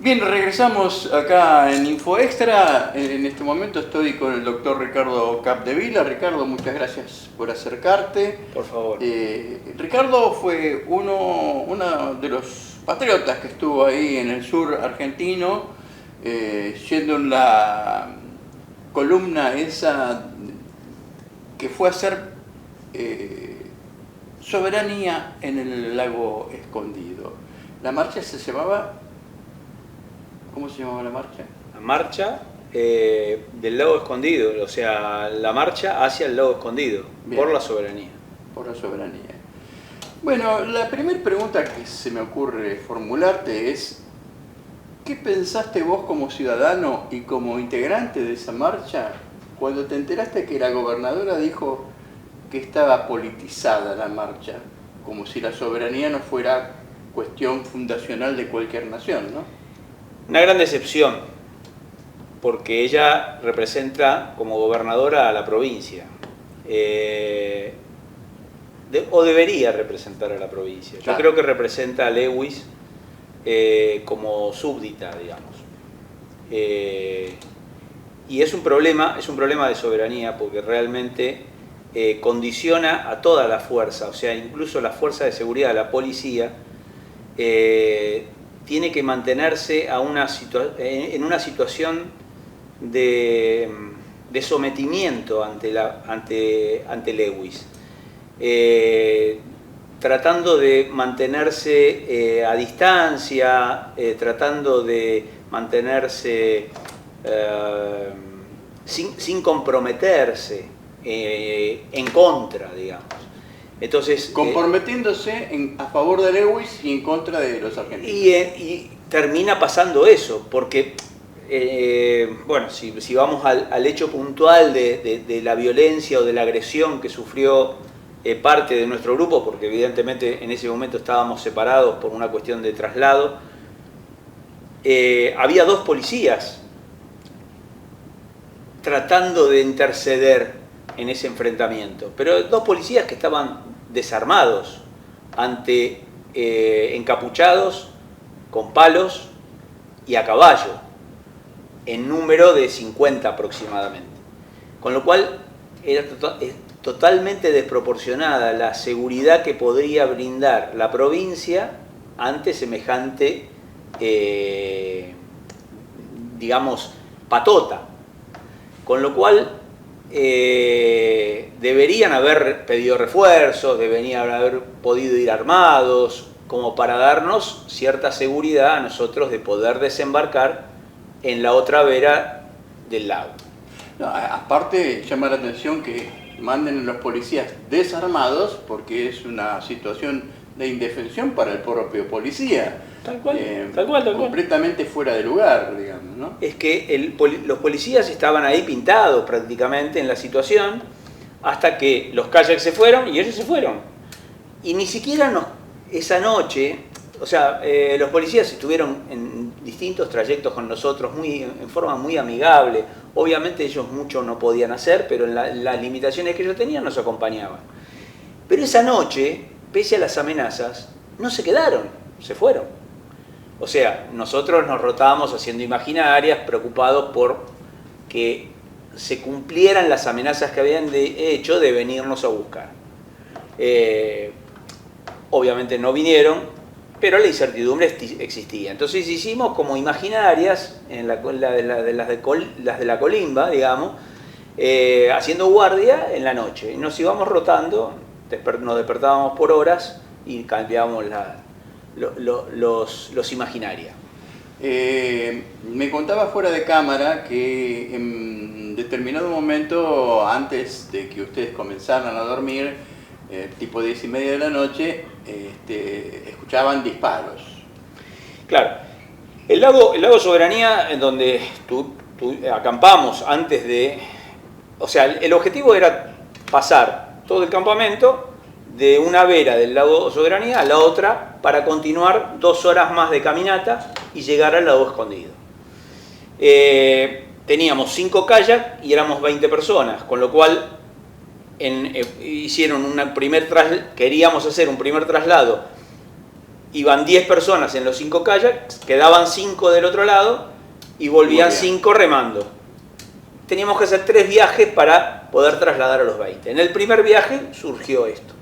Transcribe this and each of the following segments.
Bien, regresamos acá en Info Extra. En este momento estoy con el doctor Ricardo Capdevila. Ricardo, muchas gracias por acercarte. Por favor. Ricardo fue uno de los patriotas que estuvo ahí en el sur argentino, yendo en la columna esa que fue a hacer soberanía en el lago Escondido. La marcha se llamaba... ¿Cómo se llamaba la marcha? La marcha del lago Escondido, o sea, la marcha hacia el lago Escondido. Bien. Por la soberanía. Por la soberanía. Bueno, la primera pregunta que se me ocurre formularte es, ¿qué pensaste vos como ciudadano y como integrante de esa marcha cuando te enteraste que la gobernadora dijo que estaba politizada la marcha, como si la soberanía no fuera cuestión fundacional de cualquier nación, ¿no? Una gran decepción, porque ella representa como gobernadora a la provincia, o debería representar a la provincia. Yo creo que representa a Lewis como súbdita, digamos. Y es un problema de soberanía, porque realmente condiciona a toda la fuerza, o sea, incluso la fuerza de seguridad, la policía, tiene que mantenerse en una situación de sometimiento ante Lewis, tratando de mantenerse a distancia, tratando de mantenerse sin comprometerse, en contra, digamos. Entonces, comprometiéndose a favor de Lewis y en contra de los argentinos. Y termina pasando eso, porque, bueno, si vamos al hecho puntual de la violencia o de la agresión que sufrió parte de nuestro grupo, porque evidentemente en ese momento estábamos separados por una cuestión de traslado, había dos policías tratando de interceder en ese enfrentamiento, pero dos policías que estaban desarmados, encapuchados, con palos y a caballo, en número de 50 aproximadamente. Con lo cual era totalmente desproporcionada la seguridad que podría brindar la provincia ante semejante, digamos, patota. Con lo cual deberían haber pedido refuerzos, deberían haber podido ir armados, como para darnos cierta seguridad a nosotros de poder desembarcar en la otra vera del lago. No, aparte llama la atención que manden a los policías desarmados, porque es una situación de indefensión para el propio policía. Tal cual, tal cual. Completamente fuera de lugar, digamos, ¿no? Es que los policías estaban ahí pintados prácticamente en la situación, hasta que los kayaks se fueron y ellos se fueron. Y ni siquiera esa noche, o sea, los policías estuvieron en distintos trayectos con nosotros en forma muy amigable. Obviamente ellos mucho no podían hacer, pero en las limitaciones que ellos tenían nos acompañaban. Pero esa noche, pese a las amenazas, no se quedaron, se fueron. O sea, nosotros nos rotábamos haciendo imaginarias, preocupados por que se cumplieran las amenazas que habían hecho de venirnos a buscar. Obviamente no vinieron, pero la incertidumbre existía. Entonces hicimos como imaginarias, en las de la colimba, digamos, haciendo guardia en la noche. Y nos íbamos rotando, nos despertábamos por horas y cambiábamos los imaginarias. Me contaba fuera de cámara que en determinado momento, antes de que ustedes comenzaran a dormir, tipo 10:30 de la noche, escuchaban disparos. Claro. El lago Soberanía, en donde acampamos antes de... O sea, el objetivo era pasar todo el campamento de una vera del lago Soberanía a la otra para continuar 2 horas más de caminata y llegar al lago Escondido. Teníamos 5 kayaks y éramos 20 personas, con lo cual queríamos hacer un primer traslado iban 10 personas en los 5 kayaks, quedaban 5 del otro lado y volvían 5 remando. Teníamos que hacer 3 viajes para poder trasladar a los 20. En el primer viaje surgió esto.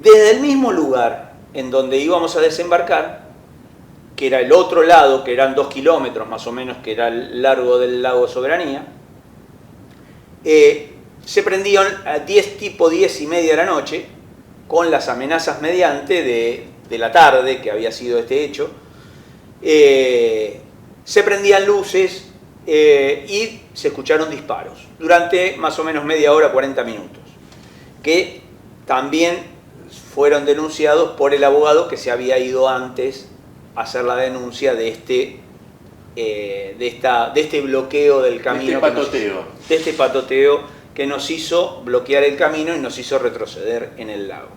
Desde el mismo lugar en donde íbamos a desembarcar, que era el otro lado, que eran 2 kilómetros más o menos, que era el largo del lago Soberanía, se prendieron a 10 y media de la noche, con las amenazas mediante de la tarde, que había sido este hecho. Se prendían luces y se escucharon disparos durante más o menos media hora, 40 minutos, que también fueron denunciados por el abogado que se había ido antes a hacer la denuncia de este bloqueo del camino. De este patoteo que nos hizo bloquear el camino y nos hizo retroceder en el lago.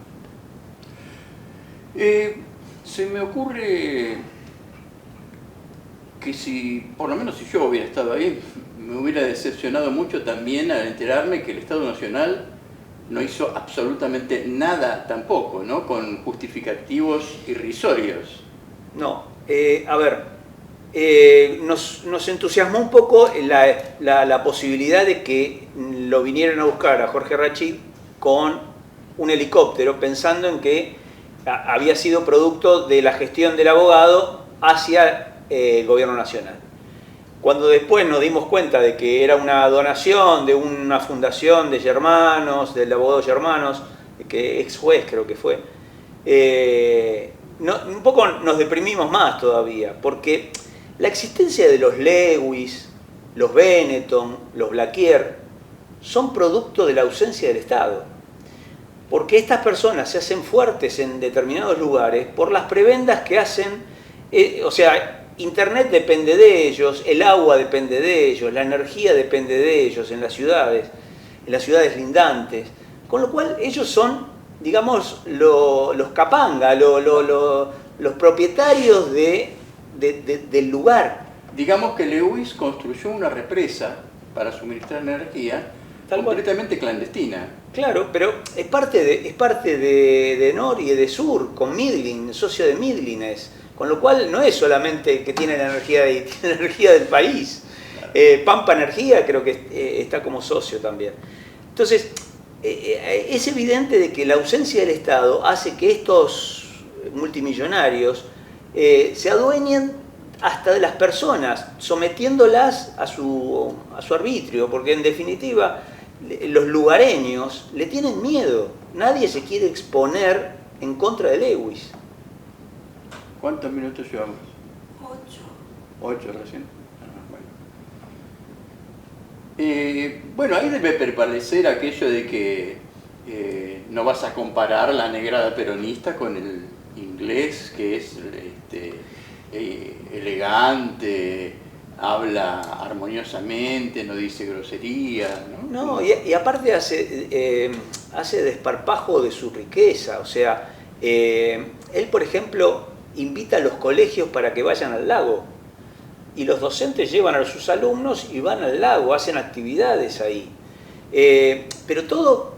Se me ocurre que si, por lo menos si yo hubiera estado ahí, me hubiera decepcionado mucho también al enterarme que el Estado Nacional no hizo absolutamente nada tampoco, ¿no? Con justificativos irrisorios. No, a ver, nos entusiasmó un poco la posibilidad de que lo vinieran a buscar a Jorge Rachid con un helicóptero, pensando en que había sido producto de la gestión del abogado hacia el gobierno nacional. Cuando después nos dimos cuenta de que era una donación de una fundación de Germanos, del abogado Germanos, que ex juez creo que fue, un poco nos deprimimos más todavía, porque la existencia de los Lewis, los Benetton, los Blaquier, son producto de la ausencia del Estado. Porque estas personas se hacen fuertes en determinados lugares por las prebendas que hacen, o sea, Internet depende de ellos, el agua depende de ellos, la energía depende de ellos en las ciudades lindantes, con lo cual ellos son, digamos, los capanga, los propietarios del lugar. Digamos que Lewis construyó una represa para suministrar energía completamente clandestina. Claro, pero es parte de Nor y de Sur, con Midlin, socio de Midlin es. Con lo cual no es solamente que tiene la energía de ahí, tiene la energía del país. Pampa Energía creo que está como socio también. Entonces, es evidente de que la ausencia del Estado hace que estos multimillonarios se adueñen hasta de las personas, sometiéndolas a su arbitrio, porque en definitiva los lugareños le tienen miedo. Nadie se quiere exponer en contra de Lewis. ¿Cuántos minutos llevamos? 8. 8 recién. Bueno, ahí debe prevalecer aquello de que no vas a comparar la negrada peronista con el inglés, que es elegante, habla armoniosamente, no dice groserías, ¿no? No, y aparte hace desparpajo de su riqueza. O sea, él, por ejemplo, invita a los colegios para que vayan al lago. Y los docentes llevan a sus alumnos y van al lago, hacen actividades ahí. Pero todo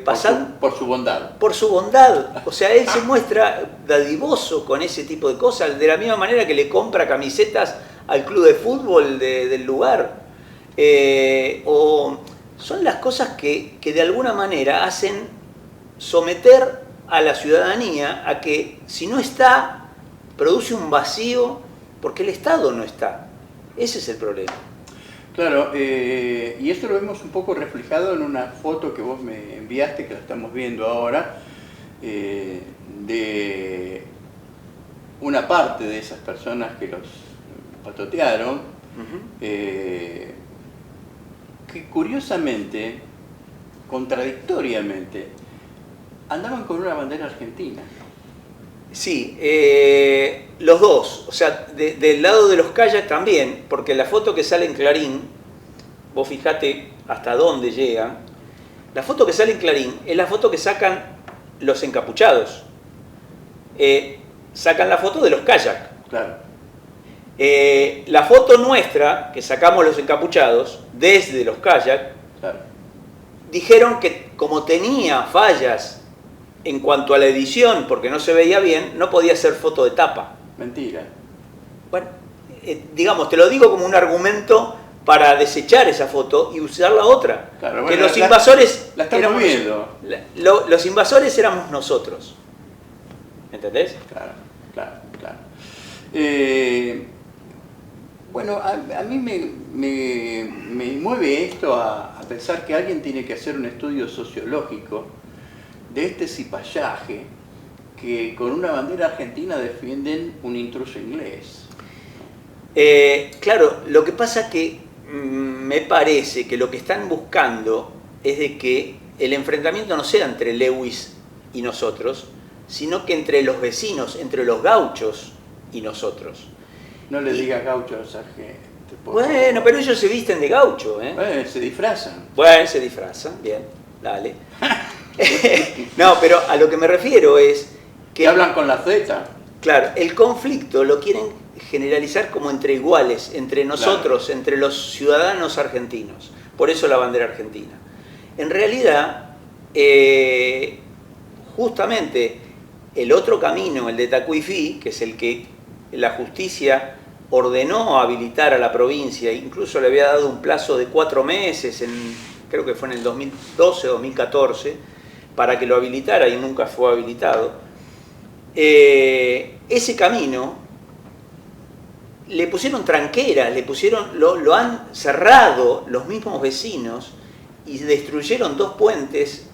pasando por su bondad. Por su bondad. O sea, él se muestra dadivoso con ese tipo de cosas, de la misma manera que le compra camisetas al club de fútbol del lugar. O son las cosas que de alguna manera hacen someter a la ciudadanía a que si no está, produce un vacío porque el Estado no está. Ese es el problema. Claro, y esto lo vemos un poco reflejado en una foto que vos me enviaste, que la estamos viendo ahora, de una parte de esas personas que los patotearon, que curiosamente, contradictoriamente, andaban con una bandera argentina. Sí, los dos, o sea, del lado de los kayaks también, porque la foto que sale en Clarín, vos fijate hasta dónde llega, la foto que sale en Clarín es la foto que sacan los encapuchados, sacan la foto de los kayaks. Claro. La foto nuestra, que sacamos los encapuchados, desde los kayaks, Claro. dijeron que como tenía fallas en cuanto a la edición, porque no se veía bien, no podía ser foto de tapa. Mentira. Bueno, digamos, te lo digo como un argumento para desechar esa foto y usar la otra. Claro, que bueno, los invasores... La estamos viendo. Los invasores éramos nosotros. ¿Entendés? Claro, claro, claro. Bueno, a mí me mueve esto a pensar que alguien tiene que hacer un estudio sociológico de este cipallaje que con una bandera argentina defienden un intruso inglés. Claro, lo que pasa que me parece que lo que están buscando es de que el enfrentamiento no sea entre Lewis y nosotros, sino que entre los vecinos, entre los gauchos y nosotros. No le digas gaucho a esa gente. Bueno, pero ellos se visten de gaucho, ¿eh? Se disfrazan. Bueno, se disfrazan, bien, dale. No, pero a lo que me refiero es que... hablan con la Z. Claro, el conflicto lo quieren generalizar como entre iguales, entre nosotros, claro, entre los ciudadanos argentinos. Por eso la bandera argentina. En realidad, justamente el otro camino, el de Tacuifí, que es el que la justicia ordenó habilitar a la provincia, incluso le había dado un plazo de 4 meses, creo que fue en el 2012 o 2014, para que lo habilitara y nunca fue habilitado. Ese camino le pusieron tranqueras, lo han cerrado los mismos vecinos y destruyeron 2 puentes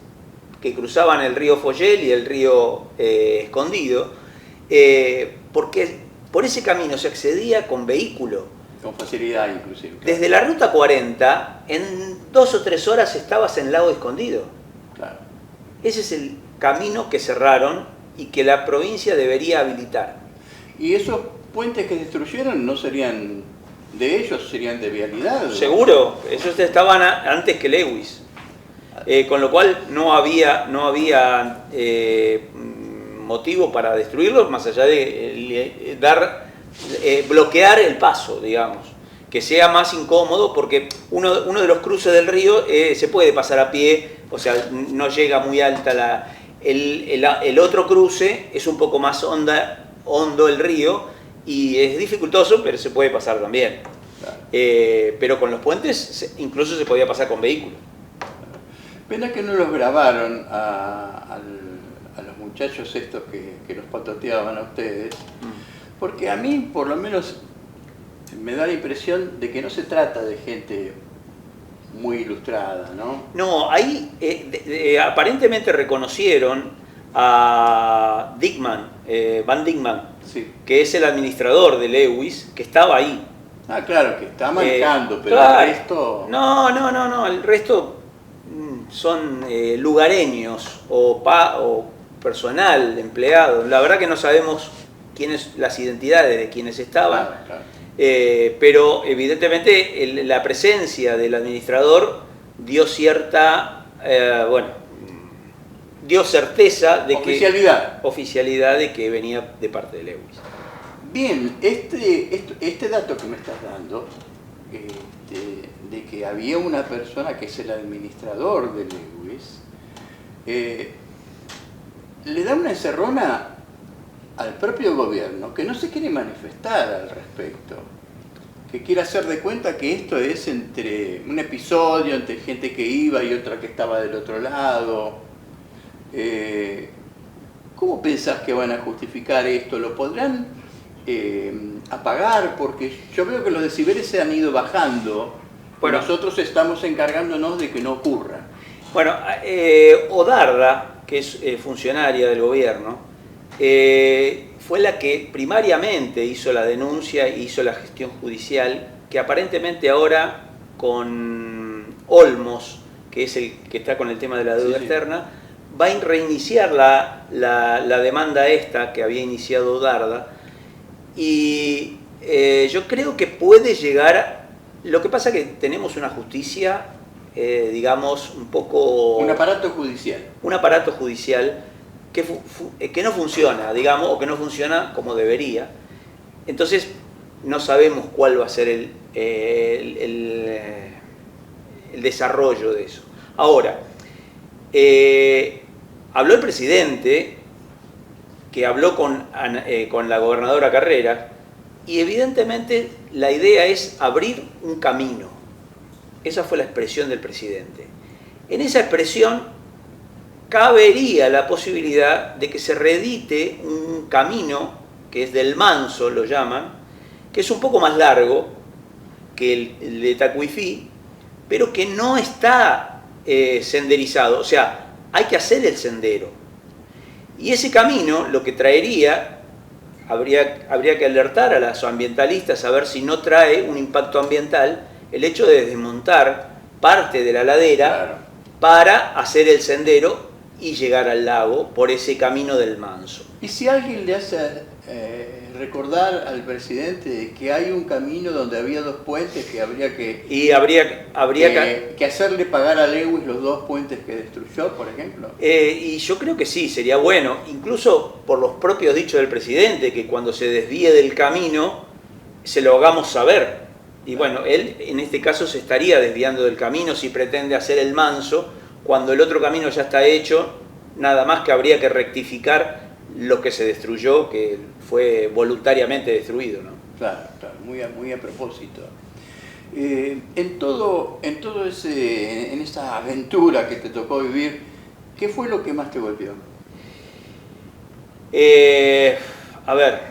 que cruzaban el río Foyel y el río Escondido, porque por ese camino se accedía con vehículo. Con facilidad inclusive. Claro. Desde la ruta 40, en 2 o 3 horas estabas en Lago Escondido. Claro. Ese es el camino que cerraron y que la provincia debería habilitar. ¿Y esos puentes que destruyeron no serían de ellos, serían de Vialidad? Seguro, esos estaban antes que Lewis. Con lo cual no había motivo para destruirlos, más allá de bloquear el paso, digamos, que sea más incómodo, porque uno de los cruces del río se puede pasar a pie, o sea, no llega muy alta el otro cruce es un poco más hondo el río y es dificultoso, pero se puede pasar también. Claro. Pero con los puentes incluso se podía pasar con vehículos. Pena que no los grabaron a los muchachos estos que los patoteaban a ustedes, porque a mí por lo menos me da la impresión de que no se trata de gente muy ilustrada, ¿no? No, ahí aparentemente reconocieron a Dickman, Van Dickman, sí, que es el administrador de Lewis, que estaba ahí. Ah, claro, que está manejando, pero claro, el resto... No, el resto son lugareños o personal, empleado. La verdad que no sabemos las identidades de quienes estaban, claro. Pero evidentemente la presencia del administrador dio cierta, dio certeza de oficialidad de que venía de parte de Lewis. Bien, este dato que me estás dando, de que había una persona que es el administrador de Lewis, le da una encerrona al propio gobierno que no se quiere manifestar al respecto, que quiere hacer de cuenta que esto es entre un episodio entre gente que iba y otra que estaba del otro lado. ¿Cómo pensás que van a justificar esto? ¿Lo podrán apagar? Porque yo veo que los decibeles se han ido bajando. Bueno, nosotros estamos encargándonos de que no ocurra. Bueno, Odarda, que es funcionaria del gobierno, fue la que primariamente hizo la denuncia e hizo la gestión judicial, que aparentemente ahora con Olmos, que es el que está con el tema de la deuda externa, va a reiniciar la demanda esta que había iniciado Odarda. Y yo creo que puede llegar... Lo que pasa es que tenemos una justicia, digamos, un poco... Un aparato judicial. Un aparato judicial que no funciona, digamos, o que no funciona como debería. Entonces, no sabemos cuál va a ser el desarrollo de eso. Ahora, habló el presidente, que habló con la gobernadora Carreras, y evidentemente la idea es abrir un camino. Esa fue la expresión del presidente. En esa expresión cabería la posibilidad de que se reedite un camino, que es del Manso, lo llaman, que es un poco más largo que el de Tacuifí, pero que no está senderizado, o sea, hay que hacer el sendero. Y ese camino lo que traería, habría que alertar a los ambientalistas a ver si no trae un impacto ambiental el hecho de desmontar parte de la ladera, Claro. para hacer el sendero y llegar al lago por ese camino del Manso. ¿Y si alguien le hace recordar al presidente que hay un camino donde había dos puentes que habría que, Y que hacerle pagar a Lewis los dos puentes que destruyó, por ejemplo? Y yo creo que sí, sería bueno, incluso por los propios dichos del presidente, que cuando se desvíe del camino se lo hagamos saber. Y bueno, él en este caso se estaría desviando del camino si pretende hacer el Manso, cuando el otro camino ya está hecho, nada más que habría que rectificar lo que se destruyó, que fue voluntariamente destruido, ¿no? Claro, claro, muy a propósito. En todo en esa aventura que te tocó vivir, ¿qué fue lo que más te golpeó? A ver,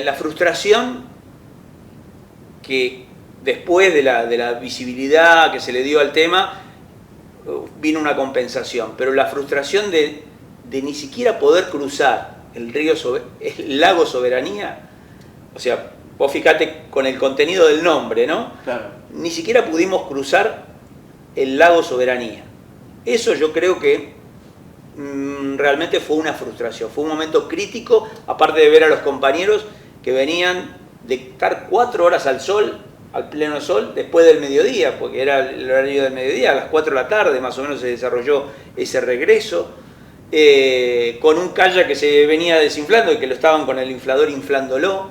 la frustración que después de la visibilidad que se le dio al tema, vino una compensación, pero la frustración de ni siquiera poder cruzar el lago Soberanía, o sea, vos fijate con el contenido del nombre, ¿no? Claro. Ni siquiera pudimos cruzar el lago Soberanía. Eso yo creo que realmente fue una frustración, fue un momento crítico, aparte de ver a los compañeros que venían de estar 4 horas al sol, al pleno sol, después del mediodía, porque era el horario del mediodía, a las 4 de la tarde más o menos se desarrolló ese regreso, con un kayak que se venía desinflando y que lo estaban con el inflador inflándolo.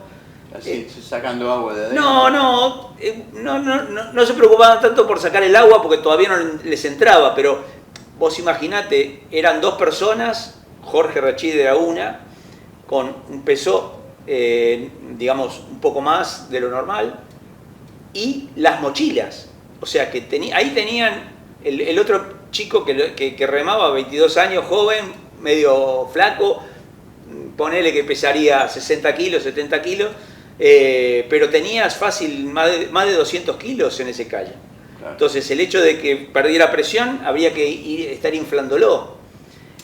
Así, sacando agua de adentro. No se preocupaban tanto por sacar el agua porque todavía no les entraba, pero vos imaginate, eran 2 personas, Jorge Rachid era una, con un peso, digamos, un poco más de lo normal, y las mochilas. O sea, que ahí tenían el otro chico que remaba, 22 años, joven, medio flaco, ponele que pesaría 60 kilos, 70 kilos, pero tenías fácil más de 200 kilos en ese kayak. Claro. Entonces el hecho de que perdiera presión, habría que estar inflándolo.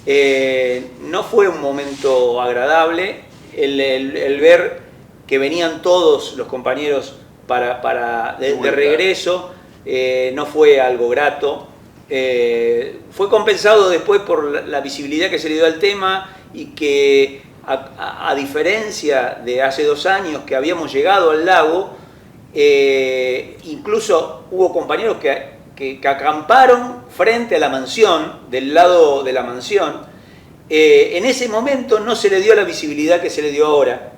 No fue un momento agradable el ver que venían todos los compañeros de regreso, no fue algo grato. Fue compensado después por la visibilidad que se le dio al tema y que a diferencia de hace 2 años que habíamos llegado al lago, incluso hubo compañeros que acamparon frente a la mansión, del lado de la mansión. En ese momento no se le dio la visibilidad que se le dio ahora,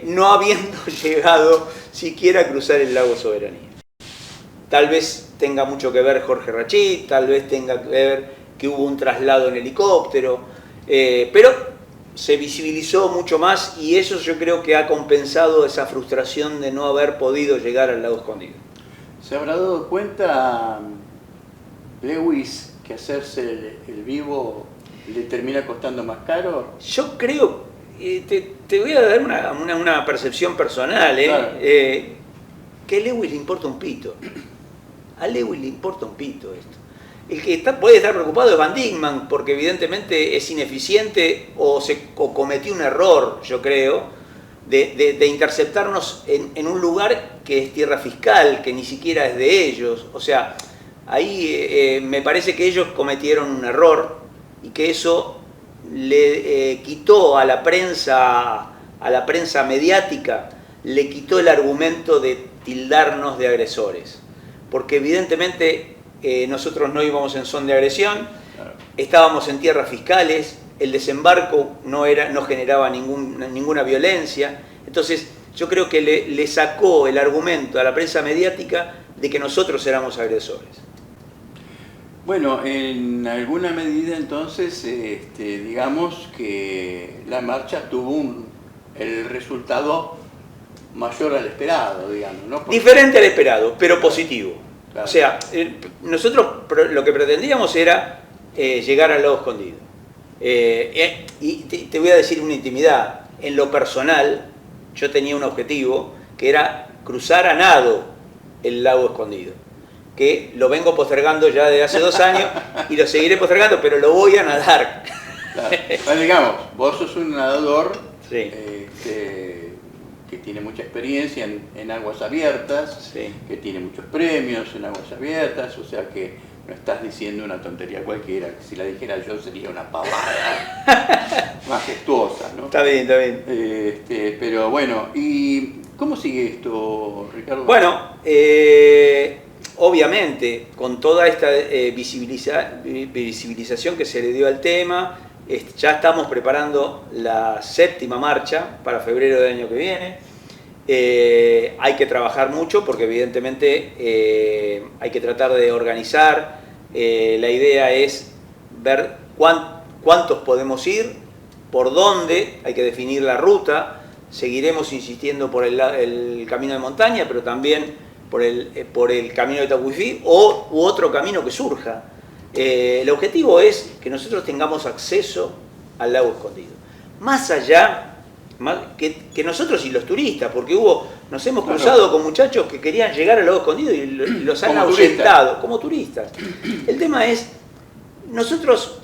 no habiendo llegado siquiera a cruzar el lago Soberanía. Tal vez tenga mucho que ver Jorge Rachid, tal vez tenga que ver que hubo un traslado en helicóptero, pero se visibilizó mucho más y eso yo creo que ha compensado esa frustración de no haber podido llegar al lago escondido. ¿Se habrá dado cuenta Lewis que hacerse el vivo le termina costando más caro? Yo creo, te voy a dar una percepción personal, Claro. Que a Lewis le importa un pito. A Lewis le importa un pito esto. El que puede estar preocupado es Van Dingman, porque evidentemente es ineficiente o cometió un error, yo creo, de interceptarnos en un lugar que es tierra fiscal, que ni siquiera es de ellos. O sea, ahí me parece que ellos cometieron un error y que eso le quitó a la prensa mediática, le quitó el argumento de tildarnos de agresores. Porque evidentemente nosotros no íbamos en son de agresión, Claro. estábamos en tierras fiscales, el desembarco no generaba ninguna violencia. Entonces yo creo que le sacó el argumento a la prensa mediática de que nosotros éramos agresores. Bueno, en alguna medida entonces, digamos que la marcha tuvo el resultado mayor al esperado, digamos, ¿no? Porque, Diferente al esperado, pero positivo. claro. O sea, nosotros lo que pretendíamos era llegar al lago escondido. Y te voy a decir una intimidad. En lo personal, yo tenía un objetivo que era cruzar a nado el lago escondido, que lo vengo postergando ya desde hace 2 años y lo seguiré postergando, pero lo voy a nadar. Claro. Bueno, digamos, vos sos un nadador Sí. Que tiene mucha experiencia en aguas abiertas, Sí. que tiene muchos premios en aguas abiertas, o sea que no estás diciendo una tontería cualquiera, que si la dijera yo sería una pavada majestuosa, ¿no? Está bien, está bien. Pero bueno, ¿y cómo sigue esto, Ricardo? Bueno, obviamente, con toda esta visibilización que se le dio al tema, ya estamos preparando la 7ª marcha para febrero del año que viene. Hay que trabajar mucho porque evidentemente hay que tratar de organizar. La idea es ver cuántos podemos ir, por dónde, hay que definir la ruta. Seguiremos insistiendo por el camino de montaña, pero también por el camino de Tacuifí u otro camino que surja. El objetivo es que nosotros tengamos acceso al lago escondido. Más allá que nosotros y los turistas, porque nos hemos cruzado con muchachos que querían llegar al lago escondido y los han ahuyentado como turistas. El tema es, nosotros,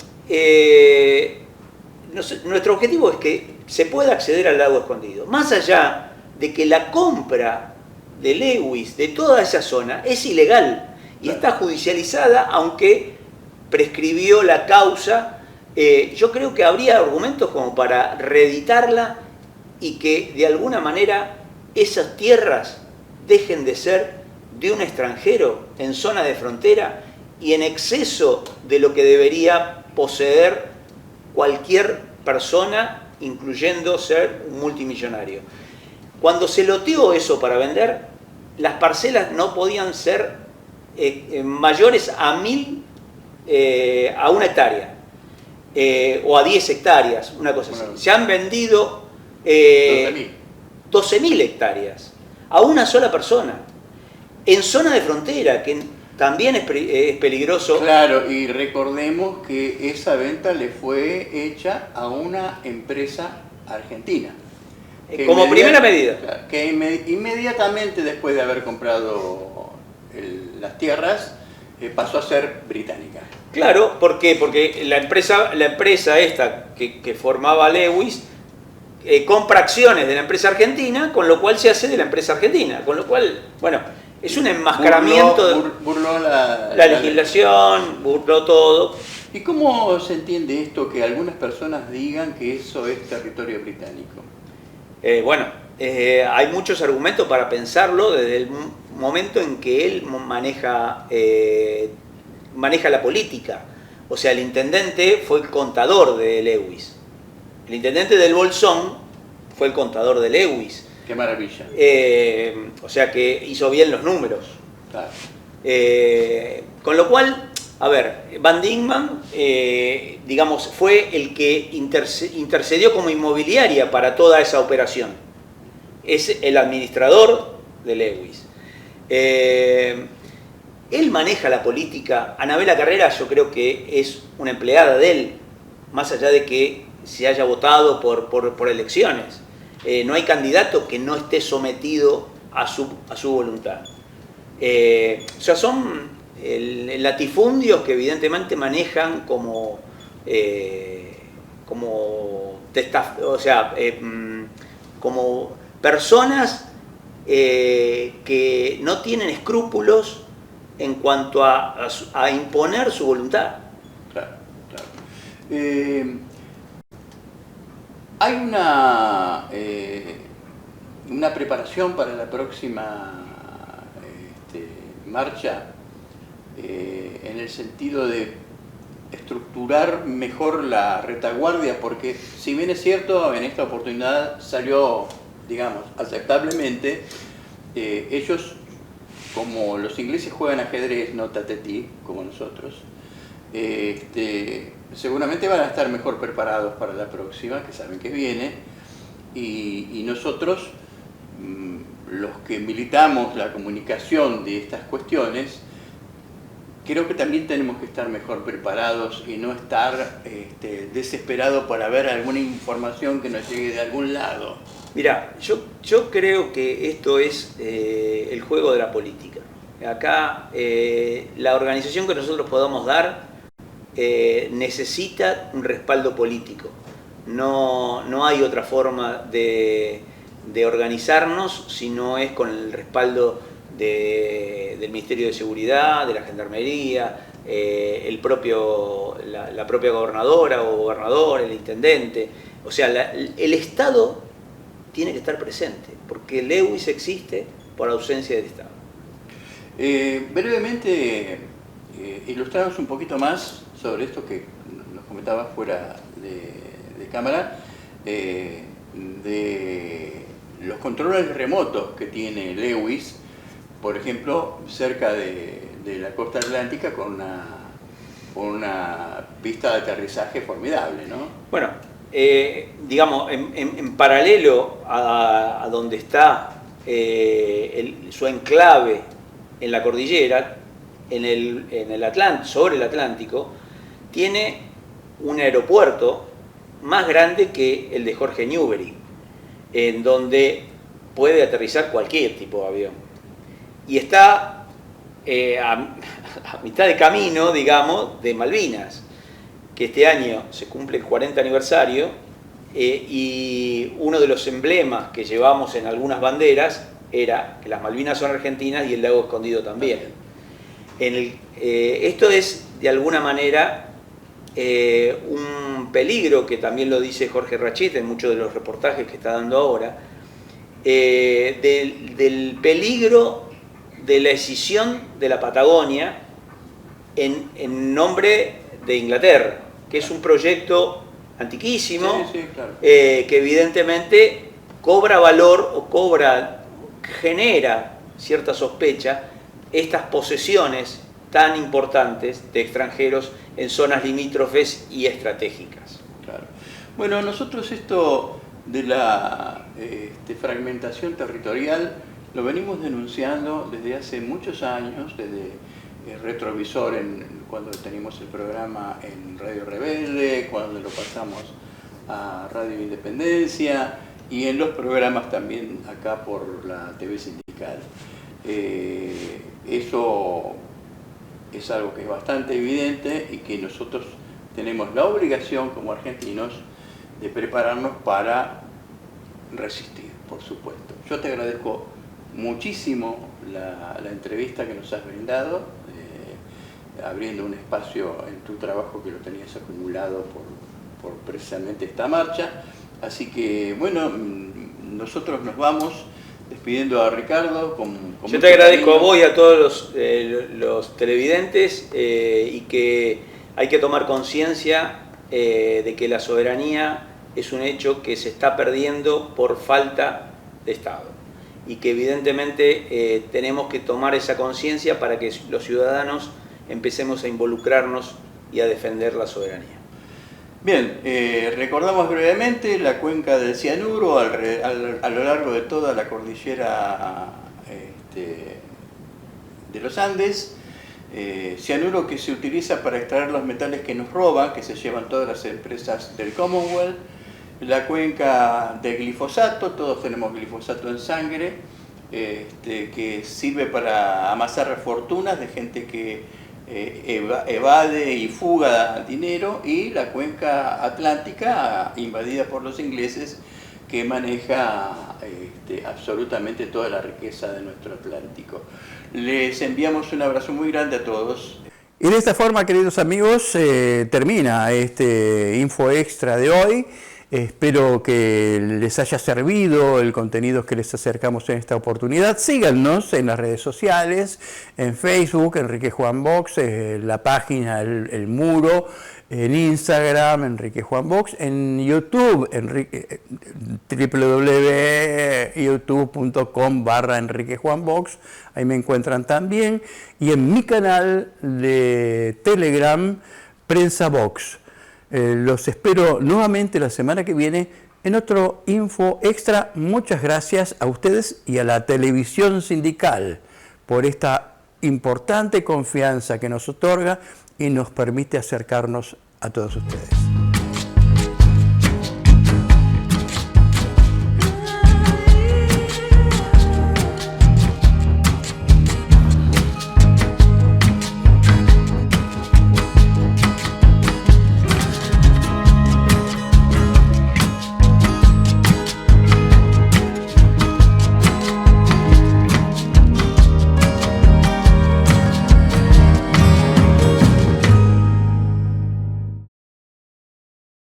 nuestro objetivo es que se pueda acceder al lago escondido. Más allá de que la compra de Lewis, de toda esa zona, es ilegal y está judicializada, aunque prescribió la causa. Yo creo que habría argumentos como para reeditarla y que de alguna manera esas tierras dejen de ser de un extranjero en zona de frontera y en exceso de lo que debería poseer cualquier persona, incluyendo ser un multimillonario. Cuando se loteó eso para vender, las parcelas no podían ser mayores a 1 hectárea. O a 10 hectáreas, una cosa así. Se han vendido 12.000 hectáreas a una sola persona en zona de frontera, que también es peligroso. Claro, y recordemos que esa venta le fue hecha a una empresa argentina. Como primera medida. Claro, que inmediatamente después de haber comprado las tierras, pasó a ser británica. Claro, ¿por qué? Porque la empresa esta que formaba Lewis compra acciones de la empresa argentina, con lo cual se hace de la empresa argentina. Con lo cual, bueno, es un enmascaramiento. Burló la legislación, burló todo. ¿Y cómo se entiende esto que algunas personas digan que eso es territorio británico? Hay muchos argumentos para pensarlo desde el momento en que él maneja la política. O sea, el intendente fue el contador de Lewis. El intendente del Bolsón fue el contador de Lewis. Qué maravilla. O sea que hizo bien los números. Claro. Con lo cual, a ver, Van Dingman, digamos, fue el que intercedió como inmobiliaria para toda esa operación. Es el administrador de Lewis. Él maneja la política. Anabela Carrera yo creo que es una empleada de él, más allá de que se haya votado por elecciones. No hay candidato que no esté sometido a su voluntad. O sea, son latifundios que evidentemente manejan como personas que no tienen escrúpulos en cuanto a imponer su voluntad. Claro, claro. Hay una preparación para la próxima marcha en el sentido de estructurar mejor la retaguardia, porque si bien es cierto, en esta oportunidad salió, digamos, aceptablemente, ellos, como los ingleses juegan ajedrez, no tatetí, como nosotros, seguramente van a estar mejor preparados para la próxima, que saben que viene, y nosotros, los que militamos la comunicación de estas cuestiones, creo que también tenemos que estar mejor preparados y no estar desesperados para ver alguna información que nos llegue de algún lado. Mirá, yo creo que esto es el juego de la política. Acá la organización que nosotros podamos dar necesita un respaldo político. No hay otra forma de organizarnos si no es con el respaldo del Ministerio de Seguridad, de la Gendarmería, la propia gobernadora o gobernador, el intendente. O sea, el Estado tiene que estar presente, porque Lewis existe por ausencia del Estado. Brevemente, ilustramos un poquito más sobre esto que nos comentabas fuera de cámara, de los controles remotos que tiene Lewis, por ejemplo, cerca de la costa atlántica, con una pista de aterrizaje formidable, ¿no? Bueno, digamos, en paralelo a donde está su enclave en la cordillera, sobre el Atlántico, tiene un aeropuerto más grande que el de Jorge Newbery, en donde puede aterrizar cualquier tipo de avión. Y está a mitad de camino, digamos, de Malvinas, que este año se cumple el 40 aniversario, y uno de los emblemas que llevamos en algunas banderas era que las Malvinas son argentinas y el lago escondido también. Esto es, de alguna manera, un peligro, que también lo dice Jorge Rachit en muchos de los reportajes que está dando ahora, del peligro de la escisión de la Patagonia en nombre de Inglaterra, que es un proyecto antiquísimo, sí, claro. Que evidentemente cobra valor o genera cierta sospecha estas posesiones tan importantes de extranjeros en zonas limítrofes y estratégicas. Claro. Bueno, nosotros esto de la fragmentación territorial lo venimos denunciando desde hace muchos años, desde el Retrovisor, cuando teníamos el programa en Radio Rebelde, cuando lo pasamos a Radio Independencia y en los programas también acá por la TV Sindical. Eso es algo que es bastante evidente y que nosotros tenemos la obligación como argentinos de prepararnos para resistir, por supuesto. Yo te agradezco muchísimo la entrevista que nos has brindado, abriendo un espacio en tu trabajo que lo tenías acumulado por precisamente esta marcha. Así que, bueno, nosotros nos vamos despidiendo a Ricardo con yo te agradezco cariño. A vos y a todos los televidentes, y que hay que tomar conciencia de que la soberanía es un hecho que se está perdiendo por falta de Estado, y que evidentemente tenemos que tomar esa conciencia para que los ciudadanos empecemos a involucrarnos y a defender la soberanía. Bien, recordamos brevemente la cuenca del cianuro a lo largo de toda la cordillera de los Andes. Cianuro que se utiliza para extraer los metales que nos roban, que se llevan todas las empresas del Commonwealth. La cuenca de glifosato, todos tenemos glifosato en sangre, que sirve para amasar fortunas de gente que evade y fuga dinero, y la cuenca atlántica invadida por los ingleses, que maneja absolutamente toda la riqueza de nuestro Atlántico. Les enviamos un abrazo muy grande a todos. Y de esta forma, queridos amigos, termina este Info Extra de hoy. Espero que les haya servido el contenido que les acercamos en esta oportunidad. Síganos en las redes sociales, en Facebook, Enrique Juan Box, la página El Muro, en Instagram, Enrique Juan Box, en YouTube, www.youtube.com/Enrique Juan Box, ahí me encuentran también, y en mi canal de Telegram, Prensa Box. Los espero nuevamente la semana que viene en otro Info Extra. Muchas gracias a ustedes y a la televisión sindical por esta importante confianza que nos otorga y nos permite acercarnos a todos ustedes.